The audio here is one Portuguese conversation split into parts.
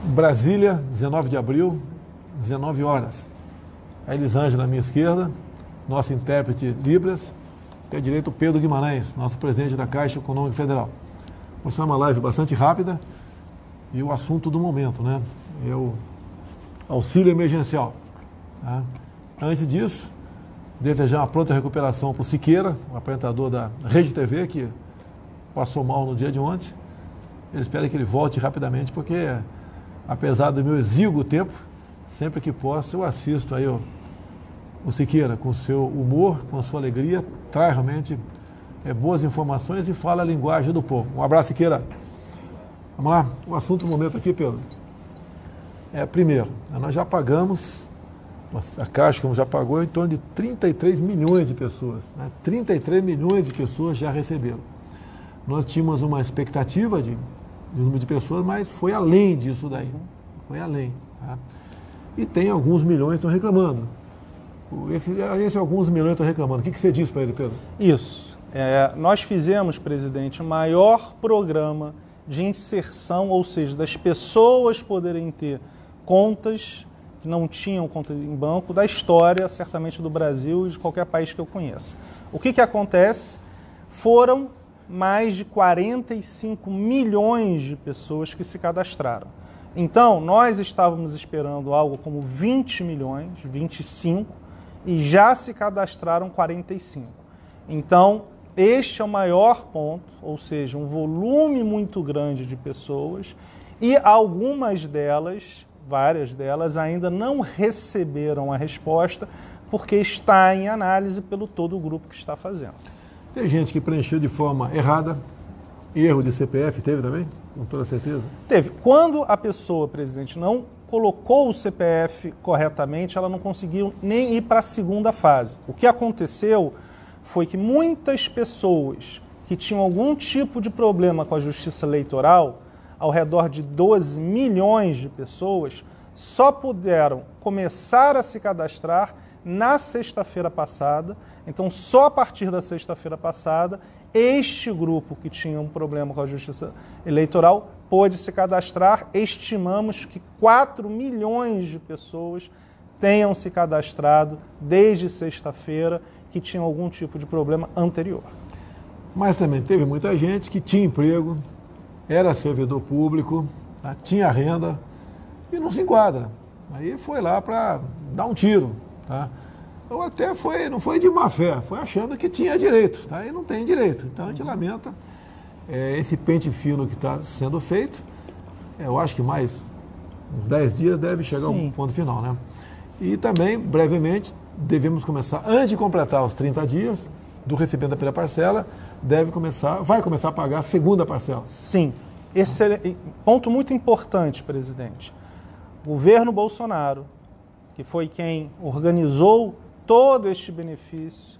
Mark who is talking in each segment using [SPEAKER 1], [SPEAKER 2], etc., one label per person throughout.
[SPEAKER 1] Brasília, 19 de abril, 19 horas. A Elisângela à minha esquerda, nosso intérprete Libras, e à direita o Pedro Guimarães, nosso presidente da Caixa Econômica Federal. Vou ser uma live bastante rápida e o assunto do momento, né? É o auxílio emergencial. Tá? Antes disso, desejar uma pronta recuperação para o Siqueira, o apresentador da Rede TV, que passou mal no dia de ontem. Eu espero que ele volte rapidamente, porque apesar do meu exíguo tempo, sempre que posso eu assisto aí o Siqueira com o seu humor, com a sua alegria, traz realmente boas informações e fala a linguagem do povo. Um abraço, Siqueira. Vamos lá, o assunto do momento aqui, Pedro. Primeiro, nós já pagamos, a Caixa, como já pagou, em torno de 33 milhões de pessoas. Né? 33 milhões de pessoas já receberam. Nós tínhamos uma expectativa de número de pessoas, mas foi além disso daí. Foi além. Tá? E tem alguns milhões que estão reclamando. Esse alguns milhões estão reclamando. O que você diz para ele, Pedro?
[SPEAKER 2] Isso. Nós fizemos, presidente, o maior programa de inserção, ou seja, das pessoas poderem ter contas que não tinham conta em banco, da história, certamente, do Brasil e de qualquer país que eu conheça. O que acontece? Foram mais de 45 milhões de pessoas que se cadastraram. Então, nós estávamos esperando algo como 20 milhões, 25, e já se cadastraram 45. Então, este é o maior ponto, ou seja, um volume muito grande de pessoas, e algumas delas, várias delas, ainda não receberam a resposta, porque está em análise pelo todo o grupo que está fazendo.
[SPEAKER 1] Tem gente que preencheu de forma errada, erro de CPF, teve também? Com toda certeza?
[SPEAKER 2] Teve. Quando a pessoa, presidente, não colocou o CPF corretamente, ela não conseguiu nem ir para a segunda fase. O que aconteceu foi que muitas pessoas que tinham algum tipo de problema com a justiça eleitoral, ao redor de 12 milhões de pessoas, só puderam começar a se cadastrar na sexta-feira passada. Então, só a partir da sexta-feira passada, este grupo que tinha um problema com a justiça eleitoral pôde se cadastrar. Estimamos que 4 milhões de pessoas tenham se cadastrado desde sexta-feira que tinham algum tipo de problema anterior.
[SPEAKER 1] Mas também teve muita gente que tinha emprego, era servidor público, tá? Tinha renda e não se enquadra. Aí foi lá para dar um tiro, tá? Ou até não foi de má fé, foi achando que tinha direito, tá? E não tem direito. Então a gente lamenta esse pente fino que está sendo feito. Eu acho que mais uns 10 dias deve chegar a um ponto final, né? E também, brevemente, devemos começar, antes de completar os 30 dias do recebimento da primeira parcela, vai começar a pagar a segunda parcela.
[SPEAKER 2] Sim. Esse é ponto muito importante, presidente. O governo Bolsonaro, que foi quem organizou todo este benefício,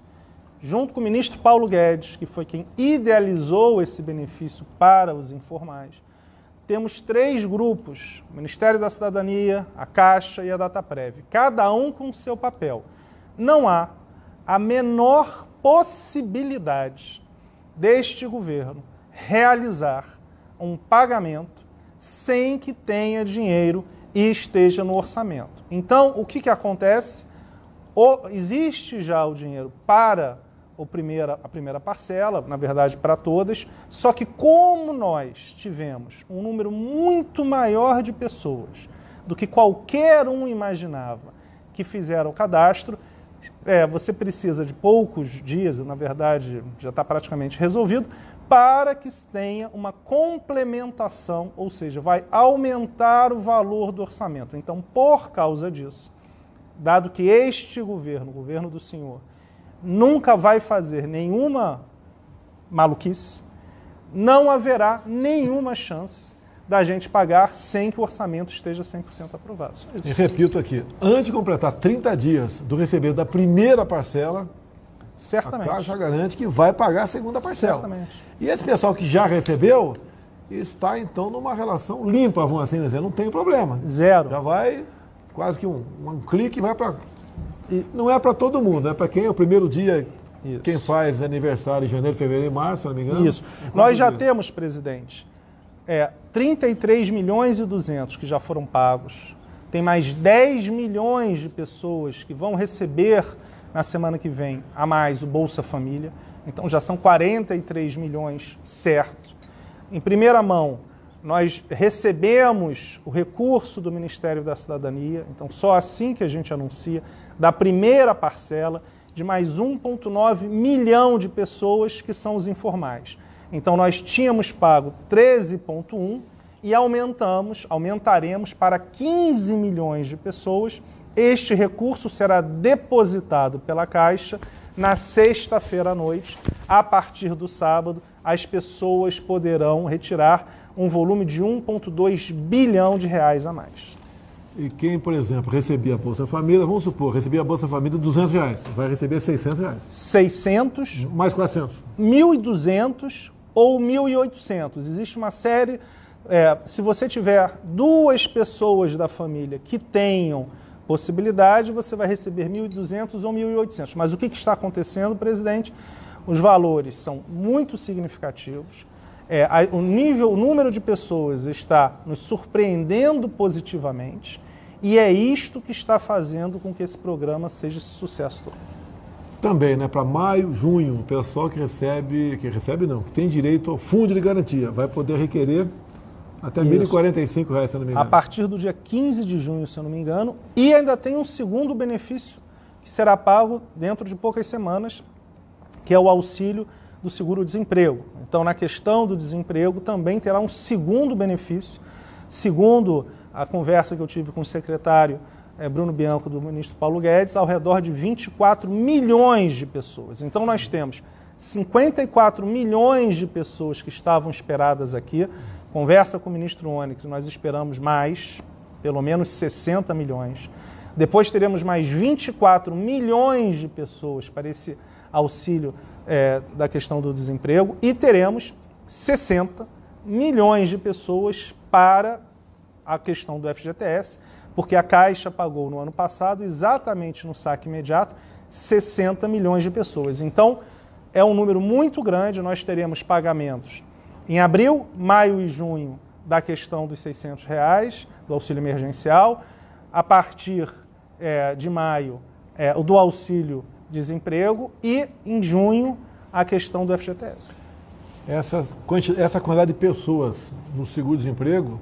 [SPEAKER 2] junto com o ministro Paulo Guedes, que foi quem idealizou esse benefício para os informais, temos 3 grupos, o Ministério da Cidadania, a Caixa e a Dataprev, cada um com o seu papel. Não há a menor possibilidade deste governo realizar um pagamento sem que tenha dinheiro e esteja no orçamento. Então, o que acontece? Existe já o dinheiro para a primeira parcela, na verdade para todas, só que como nós tivemos um número muito maior de pessoas do que qualquer um imaginava que fizeram o cadastro, você precisa de poucos dias, na verdade já está praticamente resolvido, para que tenha uma complementação, ou seja, vai aumentar o valor do orçamento. Então, por causa disso, dado que este governo, o governo do senhor, nunca vai fazer nenhuma maluquice, não haverá nenhuma chance da gente pagar sem que o orçamento esteja 100% aprovado.
[SPEAKER 1] E repito aqui, antes de completar 30 dias do recebimento da primeira parcela,
[SPEAKER 2] certamente,
[SPEAKER 1] a Caixa garante que vai pagar a segunda parcela.
[SPEAKER 2] Certamente.
[SPEAKER 1] E esse pessoal que já recebeu está, então, numa relação limpa, vamos assim dizer, não tem problema.
[SPEAKER 2] Zero.
[SPEAKER 1] Já vai quase que um clique e vai para... Não é para todo mundo, é para quem é o primeiro dia, isso. Quem faz aniversário em janeiro, fevereiro e março, se não me engano.
[SPEAKER 2] Isso. Nós já temos, presidente, 33 milhões e 200 que já foram pagos. Tem mais 10 milhões de pessoas que vão receber na semana que vem a mais o Bolsa Família. Então já são 43 milhões certos. Em primeira mão, nós recebemos o recurso do Ministério da Cidadania, então só assim que a gente anuncia, da primeira parcela de mais 1,9 milhão de pessoas que são os informais. Então nós tínhamos pago 13,1 e aumentaremos para 15 milhões de pessoas. Este recurso será depositado pela Caixa na sexta-feira à noite. A partir do sábado, as pessoas poderão retirar um volume de 1,2 bilhão de reais a mais.
[SPEAKER 1] E quem, por exemplo, recebia a Bolsa Família, vamos supor, recebia a Bolsa Família de R$200, vai receber R$600.
[SPEAKER 2] 600.
[SPEAKER 1] Mais 400.
[SPEAKER 2] 1.200 ou 1.800. Existe uma série... se você tiver duas pessoas da família que tenham possibilidade, você vai receber 1.200 ou 1.800. Mas o que está acontecendo, presidente? Os valores são muito significativos. O número de pessoas está nos surpreendendo positivamente e é isto que está fazendo com que esse programa seja esse sucesso todo.
[SPEAKER 1] Também, né, para maio, junho, o pessoal que tem direito ao fundo de garantia, vai poder requerer até R$ 1.045, se eu não me engano.
[SPEAKER 2] A partir do dia 15 de junho, se eu não me engano, e ainda tem um segundo benefício que será pago dentro de poucas semanas, que é o auxílio do seguro-desemprego. Então, na questão do desemprego, também terá um segundo benefício, segundo a conversa que eu tive com o secretário Bruno Bianco, do ministro Paulo Guedes, ao redor de 24 milhões de pessoas. Então, nós temos 54 milhões de pessoas que estavam esperadas aqui. Conversa com o ministro Onyx, nós esperamos mais, pelo menos 60 milhões. Depois teremos mais 24 milhões de pessoas para esse auxílio da questão do desemprego e teremos 60 milhões de pessoas para a questão do FGTS, porque a Caixa pagou no ano passado, exatamente no saque imediato, 60 milhões de pessoas. Então, é um número muito grande, nós teremos pagamentos em abril, maio e junho da questão dos R$600, do auxílio emergencial. A partir de maio, o do auxílio desemprego e em junho a questão do FGTS.
[SPEAKER 1] Essa quantidade de pessoas no seguro-desemprego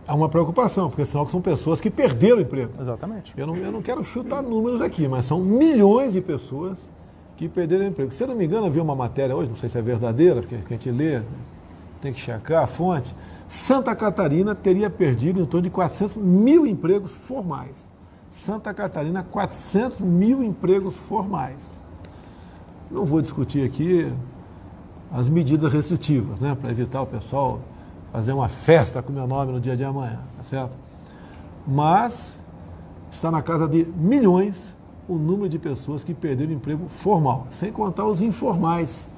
[SPEAKER 1] há uma preocupação, porque senão são pessoas que perderam o emprego.
[SPEAKER 2] Exatamente.
[SPEAKER 1] Eu não quero chutar números aqui, mas são milhões de pessoas que perderam o emprego. Se eu não me engano, havia uma matéria hoje, não sei se é verdadeira, porque a gente lê, tem que checar a fonte. Santa Catarina teria perdido em torno de 400 mil empregos formais. Santa Catarina, 400 mil empregos formais. Não vou discutir aqui as medidas restritivas, né, para evitar o pessoal fazer uma festa com o meu nome no dia de amanhã, tá certo? Mas está na casa de milhões o número de pessoas que perderam o emprego formal, sem contar os informais,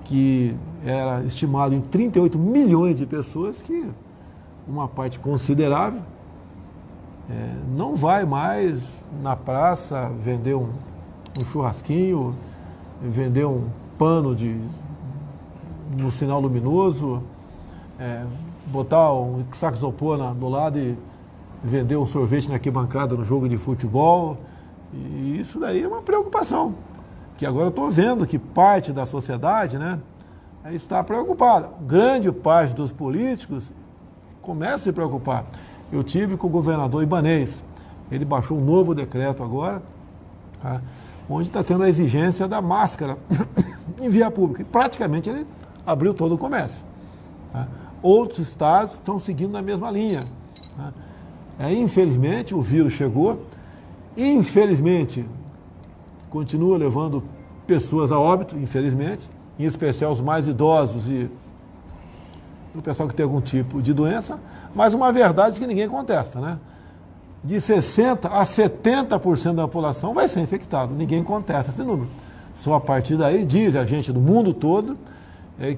[SPEAKER 1] que era estimado em 38 milhões de pessoas, que uma parte considerável não vai mais na praça vender um churrasquinho, vender um pano no sinal luminoso, botar um saco de isopor do lado e vender um sorvete na arquibancada no jogo de futebol. E isso daí é uma preocupação, que agora eu estou vendo que parte da sociedade, né, está preocupada. Grande parte dos políticos começa a se preocupar. Eu tive com o governador Ibanez, ele baixou um novo decreto agora, tá, onde está tendo a exigência da máscara em via pública. E praticamente ele abriu todo o comércio. Tá. Outros estados estão seguindo na mesma linha. Tá. Infelizmente, o vírus chegou. Infelizmente, continua levando pessoas a óbito, infelizmente, em especial os mais idosos e o pessoal que tem algum tipo de doença, mas uma verdade que ninguém contesta, né? De 60% a 70% da população vai ser infectado, ninguém contesta esse número. Só a partir daí, diz a gente do mundo todo,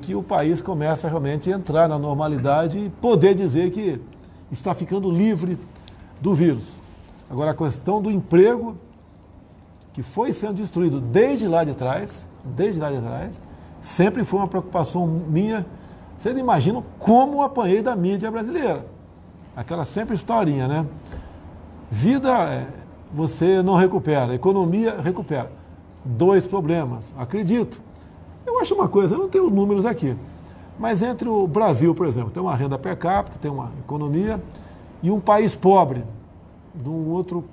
[SPEAKER 1] que o país começa realmente a entrar na normalidade e poder dizer que está ficando livre do vírus. Agora, a questão do emprego, que foi sendo destruído desde lá de trás, sempre foi uma preocupação minha, Vocês não imaginam como eu apanhei da mídia brasileira. Aquela sempre historinha, né? Vida você não recupera, economia recupera. 2 problemas, acredito. Eu acho uma coisa, eu não tenho os números aqui, mas entre o Brasil, por exemplo, tem uma renda per capita, tem uma economia, e um país pobre, de um outro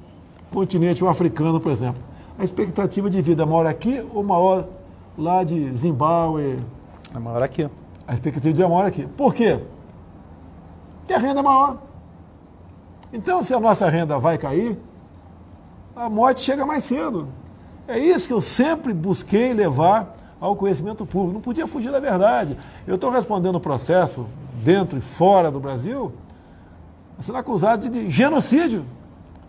[SPEAKER 1] continente, o africano, por exemplo, a expectativa de vida é maior aqui ou maior lá de Zimbábue?
[SPEAKER 2] É maior aqui.
[SPEAKER 1] A expectativa de vida é maior aqui. Por quê? Porque a renda é maior. Então, se a nossa renda vai cair, a morte chega mais cedo. É isso que eu sempre busquei levar ao conhecimento público. Não podia fugir da verdade. Eu estou respondendo o processo dentro e fora do Brasil, sendo acusado de genocídio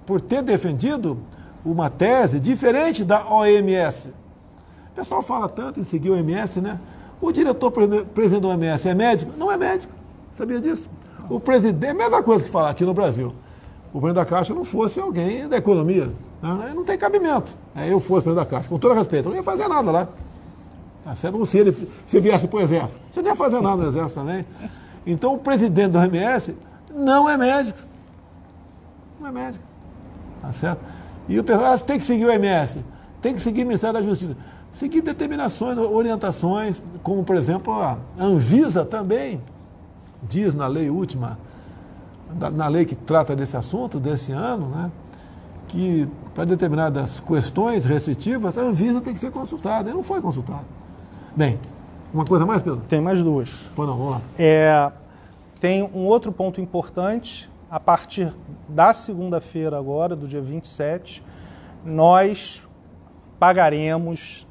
[SPEAKER 1] por ter defendido uma tese diferente da OMS. O pessoal fala tanto em seguir o OMS, né? O diretor-presidente da OMS é médico? Não é médico. Sabia disso? O presidente, é a mesma coisa que falar aqui no Brasil. O presidente da Caixa não fosse alguém da economia. Né? Não tem cabimento. Eu fosse presidente da Caixa, com todo respeito, eu não ia fazer nada lá. Tá certo? Se viesse para o Exército, você não ia fazer nada no Exército também. Então, o presidente da OMS não é médico. Não é médico. Tá certo? E o pessoal tem que seguir o OMS, tem que seguir o Ministério da Justiça, seguir determinações, orientações, como, por exemplo, a Anvisa também diz na lei última, na lei que trata desse assunto, desse ano, né, que para determinadas questões restritivas, a Anvisa tem que ser consultada. Ele não foi consultado. Bem, uma coisa mais, Pedro?
[SPEAKER 2] Tem mais 2.
[SPEAKER 1] Pois não, vamos lá.
[SPEAKER 2] Tem um outro ponto importante. A partir da segunda-feira agora, do dia 27, nós pagaremos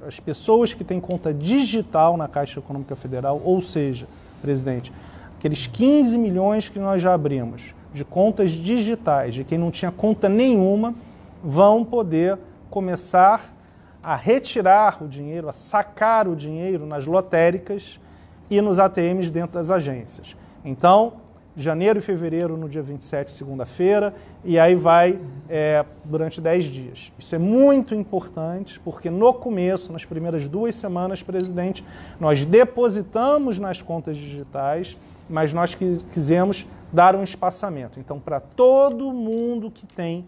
[SPEAKER 2] as pessoas que têm conta digital na Caixa Econômica Federal, ou seja, presidente, aqueles 15 milhões que nós já abrimos de contas digitais, de quem não tinha conta nenhuma, vão poder começar a retirar o dinheiro, a sacar o dinheiro nas lotéricas e nos ATMs dentro das agências. Então, janeiro e fevereiro, no dia 27, segunda-feira, e aí vai durante 10 dias. Isso é muito importante, porque no começo, nas primeiras 2 semanas, presidente, nós depositamos nas contas digitais, mas nós quisemos dar um espaçamento. Então, para todo mundo que tem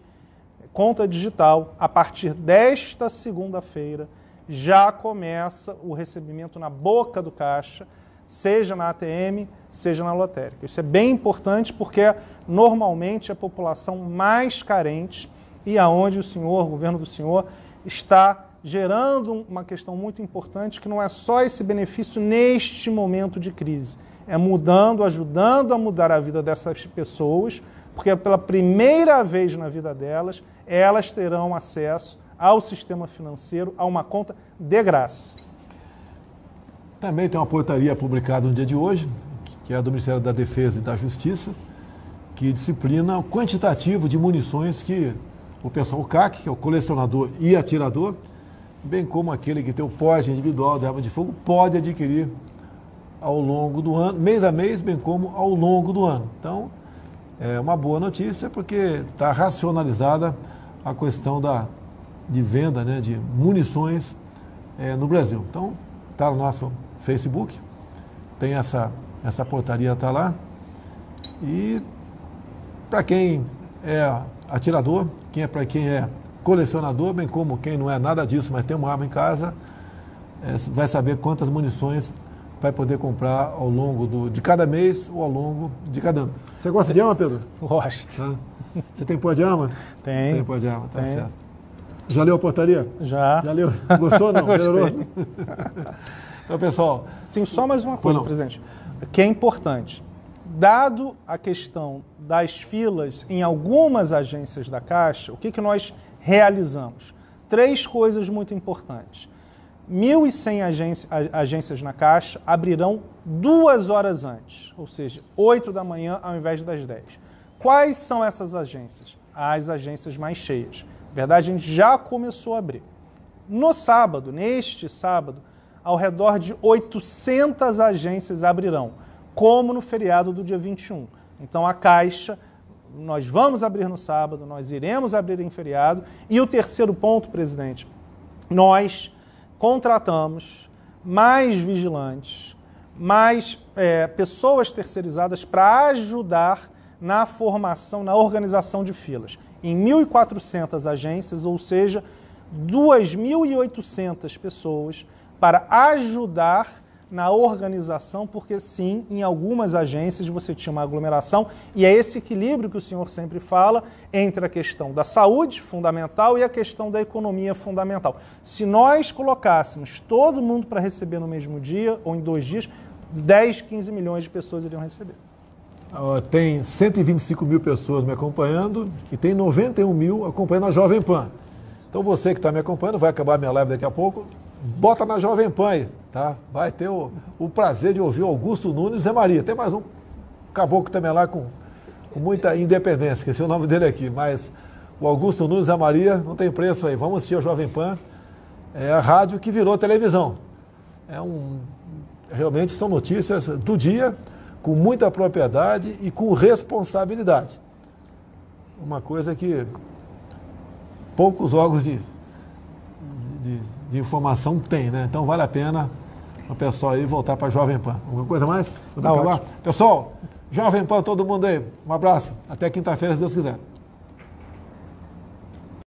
[SPEAKER 2] conta digital, a partir desta segunda-feira, já começa o recebimento na boca do caixa, seja na ATM, seja na lotérica. Isso é bem importante porque normalmente a população mais carente e aonde o governo do senhor, está gerando uma questão muito importante que não é só esse benefício neste momento de crise, é ajudando a mudar a vida dessas pessoas, porque pela primeira vez na vida delas, elas terão acesso ao sistema financeiro, a uma conta de graça.
[SPEAKER 1] Também tem uma portaria publicada no dia de hoje, que é do Ministério da Defesa e da Justiça, que disciplina o quantitativo de munições que o pessoal, o CAC, que é o colecionador e atirador, bem como aquele que tem o porte individual de arma de fogo, pode adquirir ao longo do ano, mês a mês, bem como ao longo do ano. Então, é uma boa notícia porque está racionalizada a questão de venda, né, de munições no Brasil. Então, está no nosso Facebook, tem essa portaria, está lá. E para quem é atirador, para quem é colecionador, bem como quem não é nada disso, mas tem uma arma em casa, vai saber quantas munições vai poder comprar ao longo de cada mês ou ao longo de cada ano. Você gosta de arma, Pedro?
[SPEAKER 2] Gosto.
[SPEAKER 1] Você tem pó de arma?
[SPEAKER 2] Tem.
[SPEAKER 1] Tem pó de arma, tá certo. Já leu a portaria?
[SPEAKER 2] Já.
[SPEAKER 1] Já leu? Gostou ou não? Melhorou? Então, pessoal...
[SPEAKER 2] Tem só mais uma coisa, presidente, que é importante. Dado a questão das filas em algumas agências da Caixa, o que nós realizamos? 3 coisas muito importantes. 1.100 agências na Caixa abrirão 2 horas antes, ou seja, 8 da manhã ao invés das 10. Quais são essas agências? As agências mais cheias. Na verdade, a gente já começou a abrir. No sábado, neste sábado, ao redor de 800 agências abrirão, como no feriado do dia 21. Então, a Caixa, nós vamos abrir no sábado, nós iremos abrir em feriado. E o terceiro ponto, presidente, nós contratamos mais vigilantes, mais pessoas terceirizadas para ajudar na formação, na organização de filas. Em 1.400 agências, ou seja, 2.800 pessoas para ajudar na organização, porque sim, em algumas agências você tinha uma aglomeração, e é esse equilíbrio que o senhor sempre fala entre a questão da saúde, fundamental, e a questão da economia, fundamental. Se nós colocássemos todo mundo para receber no mesmo dia, ou em 2 dias, 10, 15 milhões de pessoas iriam receber.
[SPEAKER 1] Tem 125 mil pessoas me acompanhando e tem 91 mil acompanhando a Jovem Pan. Então você que está me acompanhando, vai acabar a minha live daqui a pouco, bota na Jovem Pan aí, tá? Vai ter o prazer de ouvir o Augusto Nunes e Zé Maria. Tem mais um caboclo também lá com muita independência, esqueci o nome dele aqui, mas o Augusto Nunes e Zé Maria não tem preço aí. Vamos assistir a Jovem Pan, é a rádio que virou televisão. Realmente são notícias do dia, com muita propriedade e com responsabilidade. Uma coisa que poucos órgãos de informação tem, né? Então vale a pena o pessoal aí voltar para a Jovem Pan. Alguma coisa mais?
[SPEAKER 2] Tá ótimo.
[SPEAKER 1] Pessoal, Jovem Pan, todo mundo aí. Um abraço. Até quinta-feira, se Deus quiser.